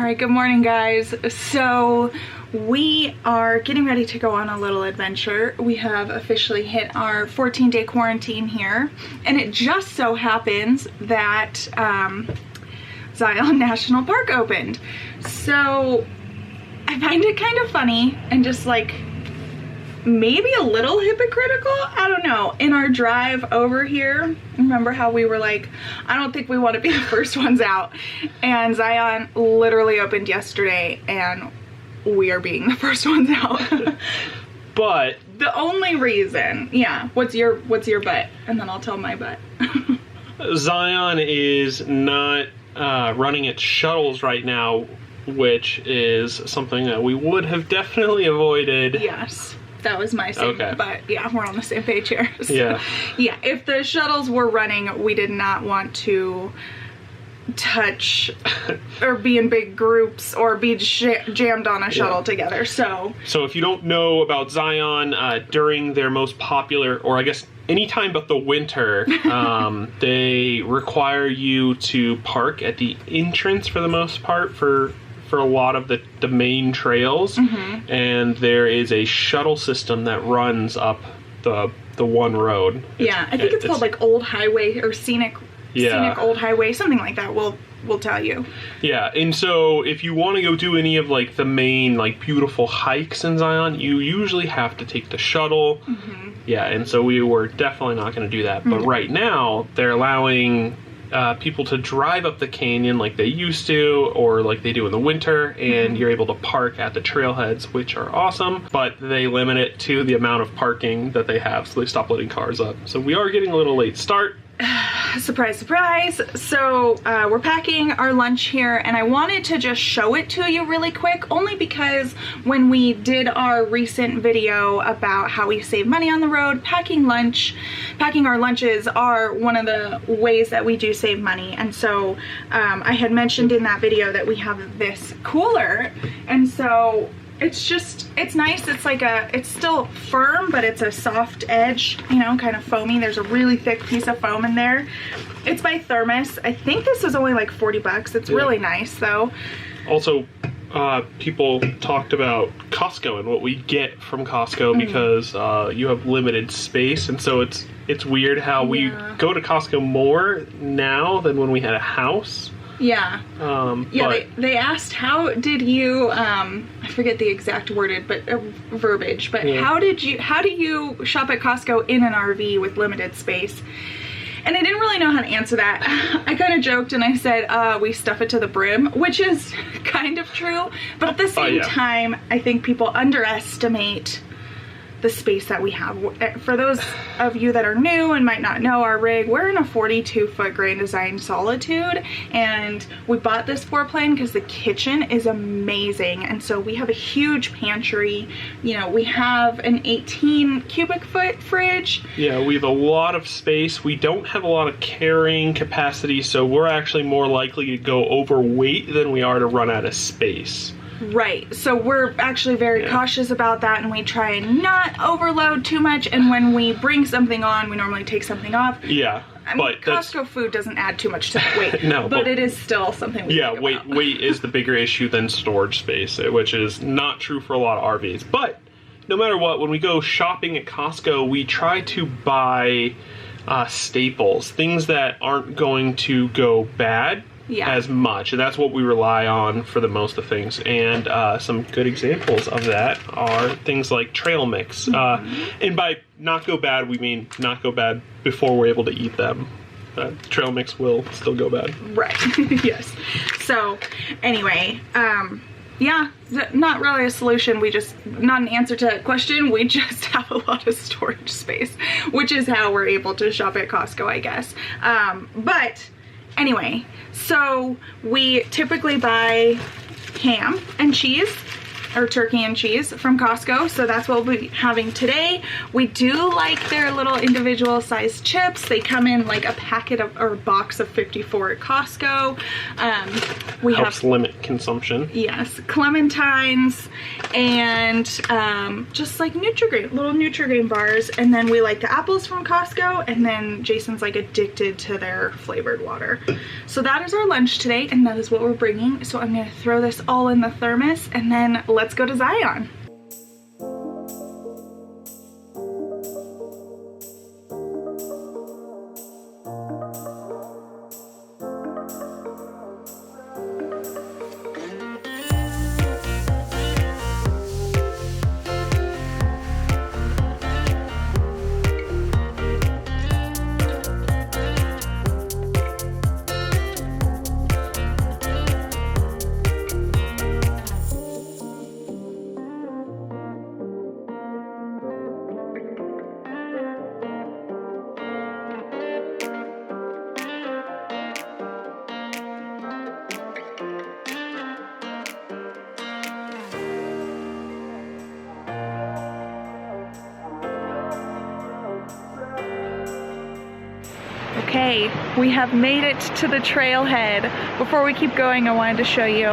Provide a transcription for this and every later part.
right, good morning guys. So we are getting ready to go on a little adventure. We have officially hit our 14-day quarantine here, and it just so happens that Zion National Park opened. So I find it kind of funny and just like maybe a little hypocritical, I don't know. In our drive over here, remember how we were like, I don't think we want to be the first ones out, and Zion literally opened yesterday and we are being the first ones out. But the only reason, yeah, what's your but? And then I'll tell my but. Zion is not running its shuttles right now, which is something that we would have definitely avoided. Yes. That was my same, okay. But yeah, we're on the same page here. So, yeah. Yeah, if the shuttles were running, we did not want to touch or be in big groups or be jammed on a shuttle together. So if you don't know about Zion, during their most popular, or I guess anytime but the winter, they require you to park at the entrance for the most part for a lot of the main trails, and there is a shuttle system that runs up the one road. Yeah, I think it's called like Old Highway or Scenic Old Highway, something like that. We'll tell you. Yeah, and so if you want to go do any of like the main like beautiful hikes in Zion, you usually have to take the shuttle. Yeah, and so we were definitely not going to do that. But right now they're allowing people to drive up the canyon like they used to, or like they do in the winter, and you're able to park at the trailheads, which are awesome, but they limit it to the amount of parking that they have, so they stop letting cars up. So we are getting a little late start. Surprise, surprise. So we're packing our lunch here, and I wanted to just show it to you really quick, only because when we did our recent video about how we save money on the road, packing our lunches are one of the ways that we do save money. And so I had mentioned in that video that we have this cooler, and so it's nice. It's like it's still firm, but it's a soft edge, you know, kind of foamy. There's a really thick piece of foam in there. It's by Thermos. I think this is only like 40 bucks. It's really nice though. Also, people talked about Costco and what we get from Costco because you have limited space, and so it's weird how we go to Costco more now than when we had a house. Yeah. They asked, how did you, I forget the exact worded, but verbiage, but how do you shop at Costco in an RV with limited space? And I didn't really know how to answer that. I kind of joked and I said, we stuff it to the brim, which is kind of true. But at the same time, I think people underestimate the space that we have. For those of you that are new and might not know our rig, we're in a 42-foot Grand Design Solitude, and we bought this floor plan because the kitchen is amazing, and so we have a huge pantry. You know, we have an 18 cubic foot fridge. Yeah, we have a lot of space. We don't have a lot of carrying capacity, so we're actually more likely to go overweight than we are to run out of space. Right, so we're actually very cautious about that, and we try and not overload too much, and when we bring something on, we normally take something off. Yeah, I mean, Costco food doesn't add too much to weight. No, but it is still something we think about. weight is the bigger issue than storage space, which is not true for a lot of RVs. But no matter what, when we go shopping at Costco, we try to buy staples, things that aren't going to go bad as much, and that's what we rely on for the most of things. And some good examples of that are things like trail mix, and by not go bad we mean not go bad before we're able to eat them. Trail mix will still go bad, right? Yes. So anyway, not really a solution. Not an answer to that question. We just have a lot of storage space, which is how we're able to shop at Costco, I guess. But anyway, so we typically buy ham and cheese, or turkey and cheese from Costco. So that's what we'll be having today. We do like their little individual sized chips. They come in like a packet of, or a box of 54 at Costco. We helps have, limit consumption. yes, clementines and just like Nutri-Grain, little Nutri-Grain bars. And then we like the apples from Costco, and then Jason's like addicted to their flavored water. So that is our lunch today, and that is what we're bringing. So I'm gonna throw this all in the thermos, and then let's go to Zion. Okay, we have made it to the trailhead. Before we keep going, I wanted to show you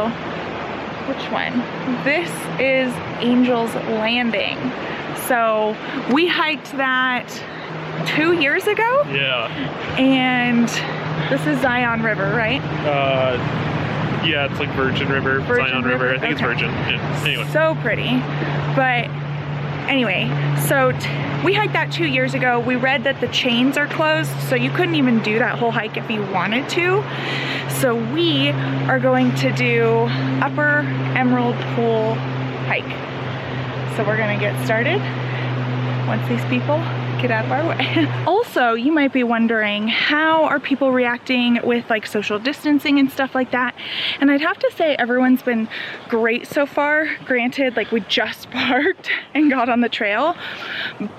which one. This is Angel's Landing. So we hiked that 2 years ago. Yeah. And this is Zion River, right? Yeah, it's like Virgin River, Zion River. I think it's Virgin. Yeah. Anyway. So pretty. But anyway, so we hiked that 2 years ago. We read that the chains are closed, so you couldn't even do that whole hike if you wanted to. So we are going to do Upper Emerald Pool hike. So we're gonna get started once these people get out of our way. Also, you might be wondering, how are people reacting with like social distancing and stuff like that? And I'd have to say everyone's been great so far. Granted, like we just parked and got on the trail,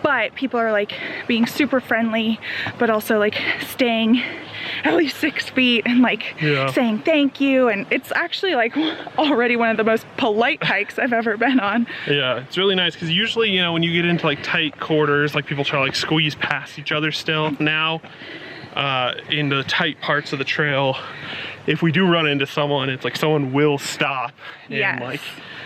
but people are like being super friendly, but also like staying at least 6 feet and like saying thank you. And it's actually like already one of the most polite hikes I've ever been on. Yeah, it's really nice because usually, you know, when you get into like tight quarters, like people try to like squeeze past each other still. Now, in the tight parts of the trail, if we do run into someone, it's like someone will stop. And like,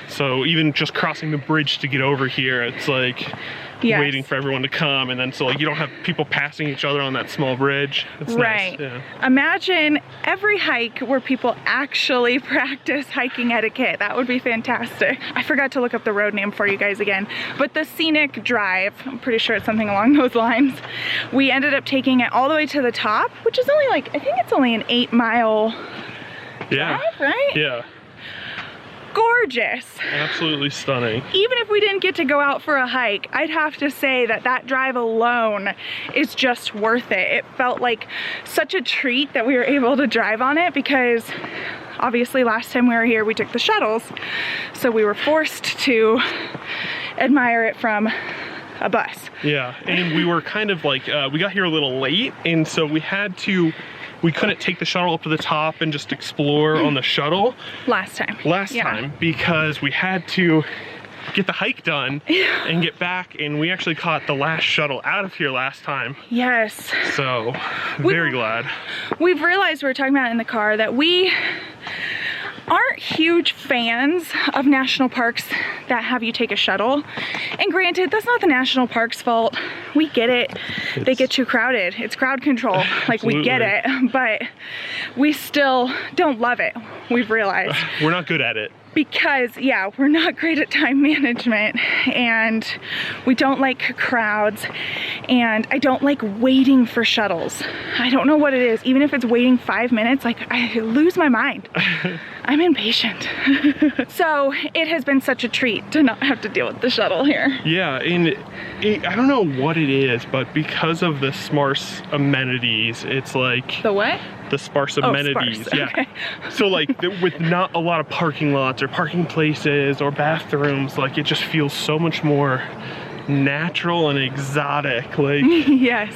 so even just crossing the bridge to get over here, it's like waiting for everyone to come, and then so like you don't have people passing each other on that small bridge. It's right. Nice. Yeah. Imagine every hike where people actually practice hiking etiquette. That would be fantastic. I forgot to look up the road name for you guys again, but the Scenic Drive, I'm pretty sure it's something along those lines. We ended up taking it all the way to the top, which is only like, I think it's only an 8-mile drive, right? Yeah. Gorgeous. Absolutely stunning. Even if we didn't get to go out for a hike, I'd have to say that that drive alone is just worth it. It felt like such a treat that we were able to drive on it, because obviously last time we were here we took the shuttles, so we were forced to admire it from a bus. Yeah, and we were kind of like, we got here a little late, and so we couldn't take the shuttle up to the top and just explore on the shuttle last time because we had to get the hike done and get back, and we actually caught the last shuttle out of here last time. Yes. So very glad. We've realized, we were talking about it in the car, that we aren't huge fans of national parks that have you take a shuttle. And granted, that's not the national park's fault. We get it. They get too crowded. It's crowd control. Like, we get it, but we still don't love it. We've realized. We're not good at it. Because, yeah, we're not great at time management, and we don't like crowds, and I don't like waiting for shuttles. I don't know what it is. Even if it's waiting 5 minutes, like, I lose my mind. I'm impatient. So it has been such a treat to not have to deal with the shuttle here. Yeah, and I don't know what it is, but because of the sparse amenities, it's like... The what? The sparse amenities. Sparse. Yeah. Okay. So like with not a lot of parking lots or parking places or bathrooms, like it just feels so much more natural and exotic. Like yes.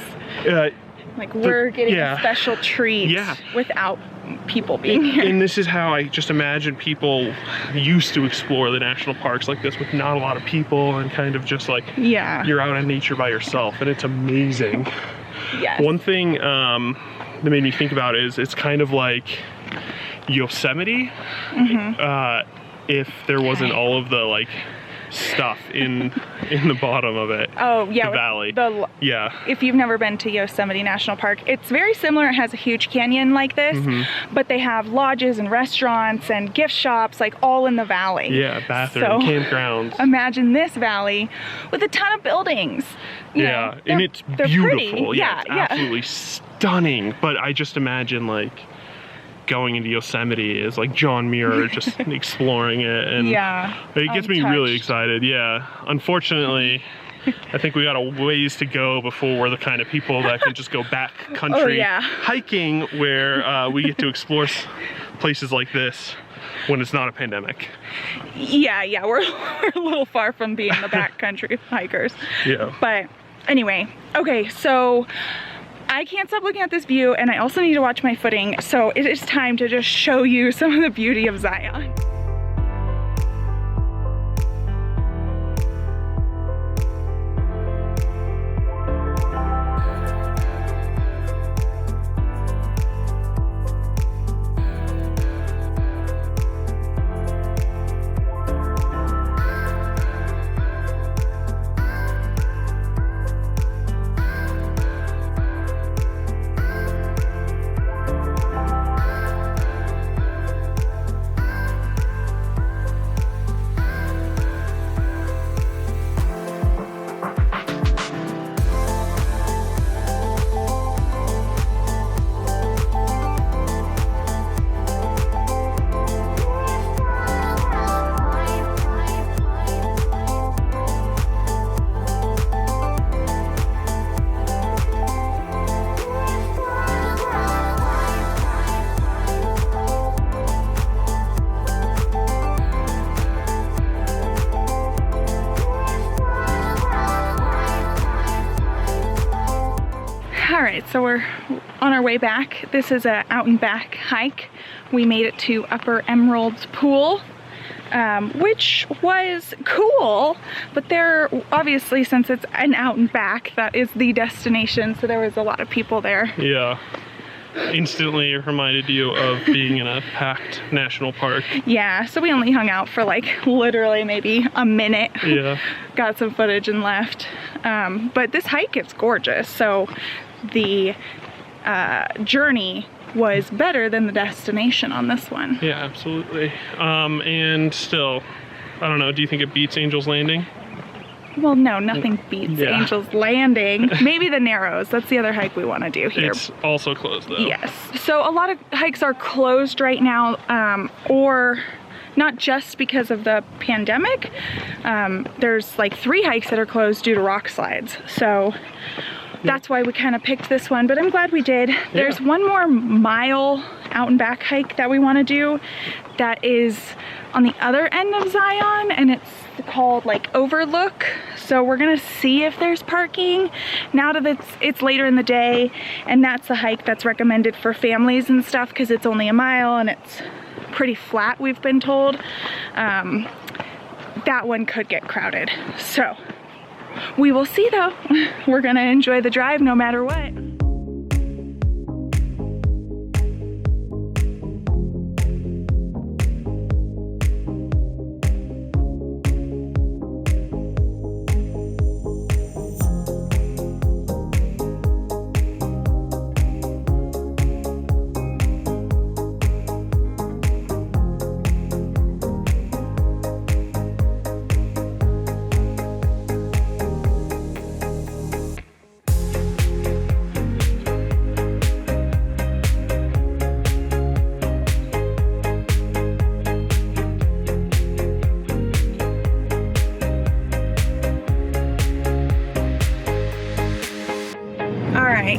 Like we're getting a special treat without people being here. And this is how I just imagine people used to explore the national parks like this, with not a lot of people and kind of just like you're out in nature by yourself, and it's amazing. Yes. One thing that made me think about is it's kind of like Yosemite if there wasn't all of the like stuff in the bottom of it. Oh yeah, the valley. If you've never been to Yosemite National Park, it's very similar. It has a huge canyon like this, but they have lodges and restaurants and gift shops like all in the valley. Yeah, bathroom, campgrounds. Imagine this valley with a ton of buildings. You know, and it's beautiful. Pretty. It's absolutely stunning. But I just imagine like going into Yosemite is like John Muir just exploring it, and it gets me really excited. Unfortunately, I think we got a ways to go before we're the kind of people that can just go back country hiking, where we get to explore places like this when it's not a pandemic. We're a little far from being the backcountry hikers. But anyway, okay, so I can't stop looking at this view, and I also need to watch my footing, so it is time to just show you some of the beauty of Zion. Alright, so we're on our way back. This is a out and back hike. We made it to Upper Emerald's pool, which was cool, but there, obviously, since it's an out and back, that is the destination, so there was a lot of people there. Yeah. Instantly reminded you of being in a packed national park. Yeah, so we only hung out for like literally maybe a minute. Yeah. Got some footage and left. But this hike is gorgeous, so the journey was better than the destination on this one. Yeah, absolutely. And still, I don't know, do you think it beats Angel's Landing? Well, no, nothing beats Angel's Landing. Maybe the Narrows. That's the other hike we want to do here. It's also closed, though. Yes. So a lot of hikes are closed right now, or not just because of the pandemic. There's like 3 hikes that are closed due to rock slides. So that's why we kind of picked this one, but I'm glad we did. There's one more mile out and back hike that we want to do that is on the other end of Zion, and it's called like Overlook. So we're gonna see if there's parking now that it's later in the day, and that's a hike that's recommended for families and stuff because it's only a mile and it's pretty flat, we've been told. That one could get crowded, so we will see though. We're gonna enjoy the drive no matter what.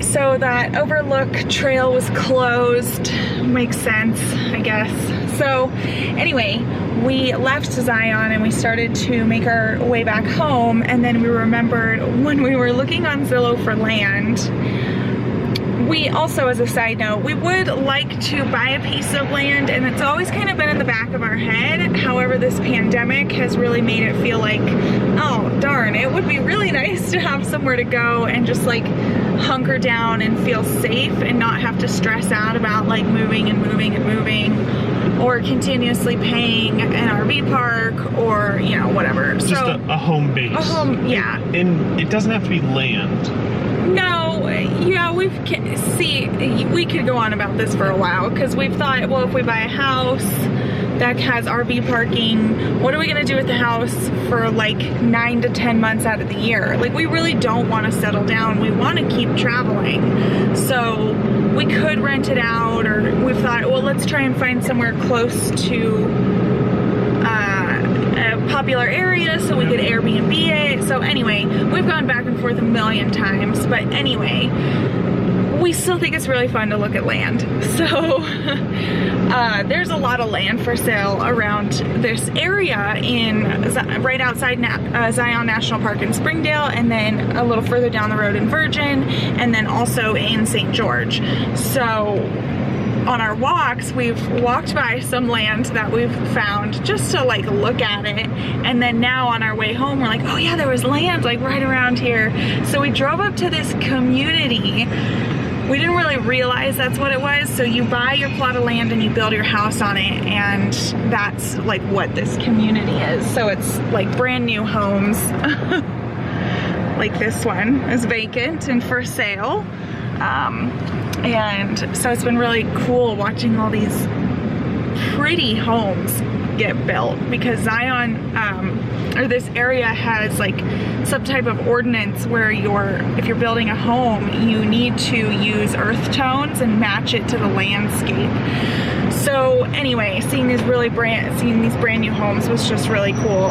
So that Overlook trail was closed. Makes sense, I guess. So anyway, we left Zion and we started to make our way back home, and then we remembered when we were looking on Zillow for land, we also, as a side note, we would like to buy a piece of land, and it's always kind of been in the back of our head. However, this pandemic has really made it feel like, oh darn, it would be really nice to have somewhere to go and just like hunker down and feel safe and not have to stress out about like moving and moving and moving, or continuously paying an RV park, or you know, whatever. Just so a home base. A home, yeah. And it doesn't have to be land. No, yeah, we could go on about this for a while, because we've thought, well, if we buy a house that has RV parking, what are we gonna do with the house for like 9 to 10 months out of the year? Like, we really don't want to settle down. We want to keep traveling. So we could rent it out, or we've thought, well, let's try and find somewhere close to a popular area so we could Airbnb it. So anyway, we've gone back and forth a million times, but anyway, we still think it's really fun to look at land. So there's a lot of land for sale around this area right outside Zion National Park in Springdale, and then a little further down the road in Virgin, and then also in St. George. So on our walks, we've walked by some land that we've found just to like look at it, and then now on our way home we're like, oh yeah, there was land like right around here. So we drove up to this community. We didn't really realize that's what it was. So you buy your plot of land and you build your house on it, and that's like what this community is. So it's like brand new homes. Like this one is vacant and for sale. And so it's been really cool watching all these pretty homes get built, because Zion, or this area has like some type of ordinance where if you're building a home, you need to use earth tones and match it to the landscape. So anyway, seeing these brand new homes was just really cool.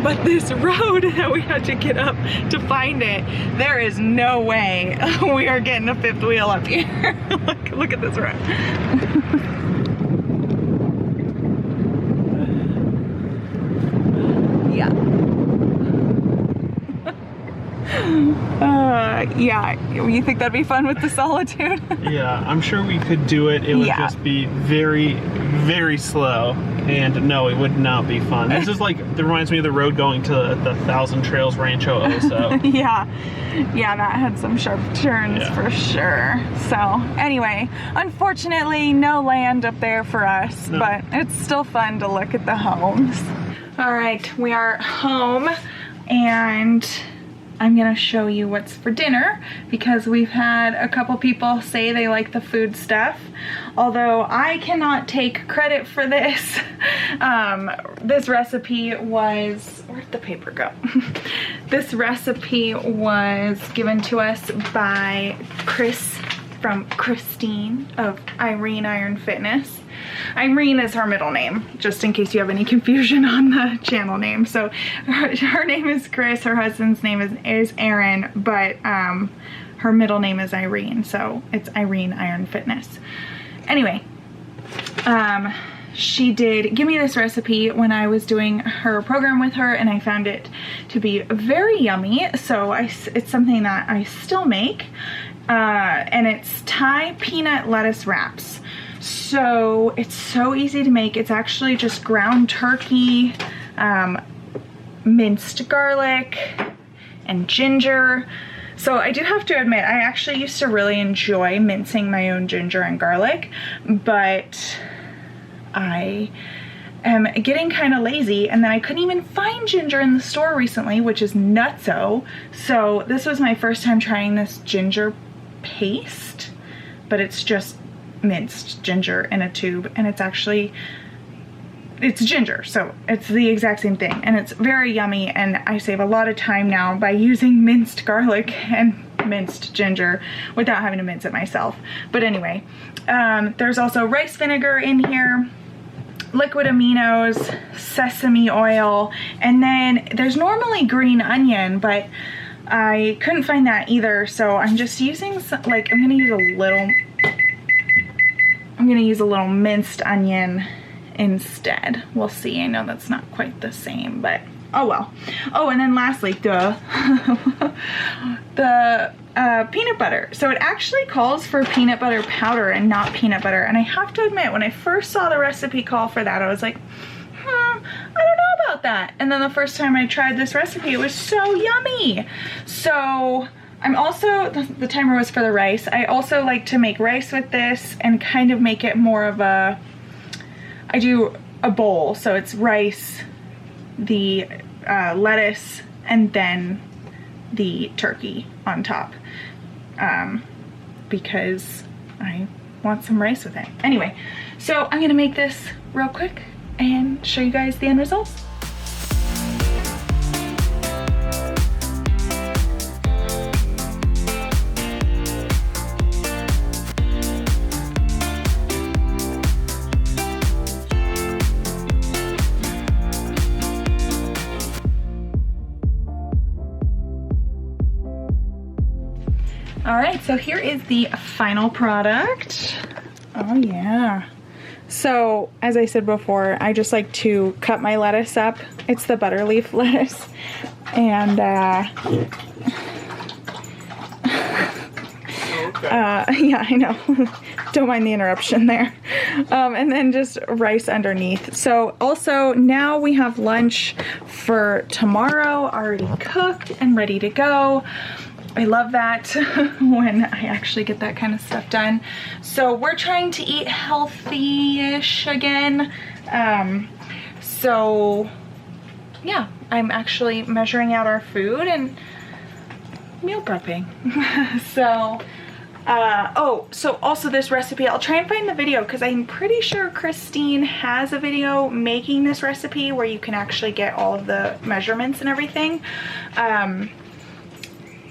But this road that we had to get up to find it, there is no way we are getting a fifth wheel up here. Look at this road. Yeah. Yeah, you think that'd be fun with the solitude? Yeah, I'm sure we could do it. It would just be very, very slow. And no, it would not be fun. This is like, it reminds me of the road going to the Thousand Trails Rancho Oso. Yeah, that had some sharp turns for sure. So anyway, unfortunately, no land up there for us, but it's still fun to look at the homes. All right, we are home, and I'm gonna show you what's for dinner, because we've had a couple people say they like the food stuff, although I cannot take credit for this. This recipe was, where'd the paper go? This recipe was given to us by Chris from Christine of Irene Iron Fitness. Irene is her middle name, just in case you have any confusion on the channel name. So her name is Chris, her husband's name is Aaron, but her middle name is Irene, so it's Irene Iron Fitness. Anyway, she did give me this recipe when I was doing her program with her, and I found it to be very yummy, so it's something that I still make. And it's Thai peanut lettuce wraps. So it's so easy to make. It's actually just ground turkey, minced garlic, and ginger. So I do have to admit, I actually used to really enjoy mincing my own ginger and garlic, but I am getting kind of lazy, and then I couldn't even find ginger in the store recently, which is nutso. So this was my first time trying this ginger paste, but it's just minced ginger in a tube, and it's ginger, so it's the exact same thing, and it's very yummy, and I save a lot of time now by using minced garlic and minced ginger without having to mince it myself. But anyway, there's also rice vinegar in here, liquid aminos, sesame oil, and then there's normally green onion, but I couldn't find that either, so I'm just using I'm gonna use a little minced onion instead. We'll see. I know that's not quite the same, but oh well. Oh, and then lastly, the peanut butter. So it actually calls for peanut butter powder and not peanut butter. And I have to admit, when I first saw the recipe call for that, I was like, I don't know about that. And then the first time I tried this recipe, it was so yummy. So I'm also, the timer was for the rice. I also like to make rice with this and kind of make it more of a, I do a bowl. So it's rice, the lettuce, and then the turkey on top, because I want some rice with it. Anyway, so I'm gonna make this real quick and show you guys the end results. All right, so here is the final product. Oh yeah. So as I said before, I just like to cut my lettuce up. It's the butter leaf lettuce. And yeah, I know. Don't mind the interruption there. And then just rice underneath. So also now we have lunch for tomorrow already cooked and ready to go. I love that when I actually get that kind of stuff done. So we're trying to eat healthy-ish again. So yeah, I'm actually measuring out our food and meal prepping. So, so also this recipe, I'll try and find the video because I'm pretty sure Christine has a video making this recipe where you can actually get all of the measurements and everything.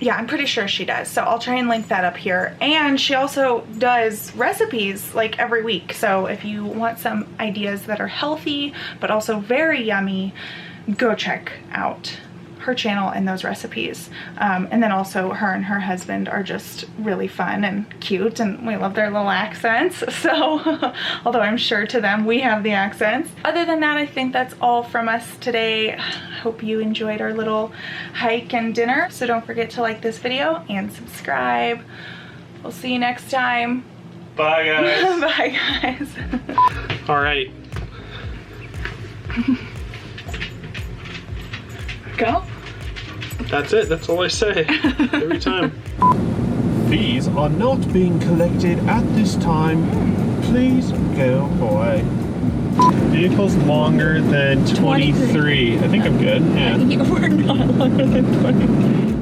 Yeah, I'm pretty sure she does. So I'll try and link that up here. And she also does recipes like every week. So if you want some ideas that are healthy, but also very yummy, go check out her channel and those recipes. And then also her and her husband are just really fun and cute, and we love their little accents. So although I'm sure to them we have the accents. Other than that, I think that's all from us today. Hope you enjoyed our little hike and dinner. So don't forget to like this video and subscribe. We'll see you next time. Bye guys. Bye guys. All right. Go. That's it. That's all I say every time. Fees are not being collected at this time. Please go away. Vehicle's longer than 23. I think I'm good. Yeah. We're not longer than 23.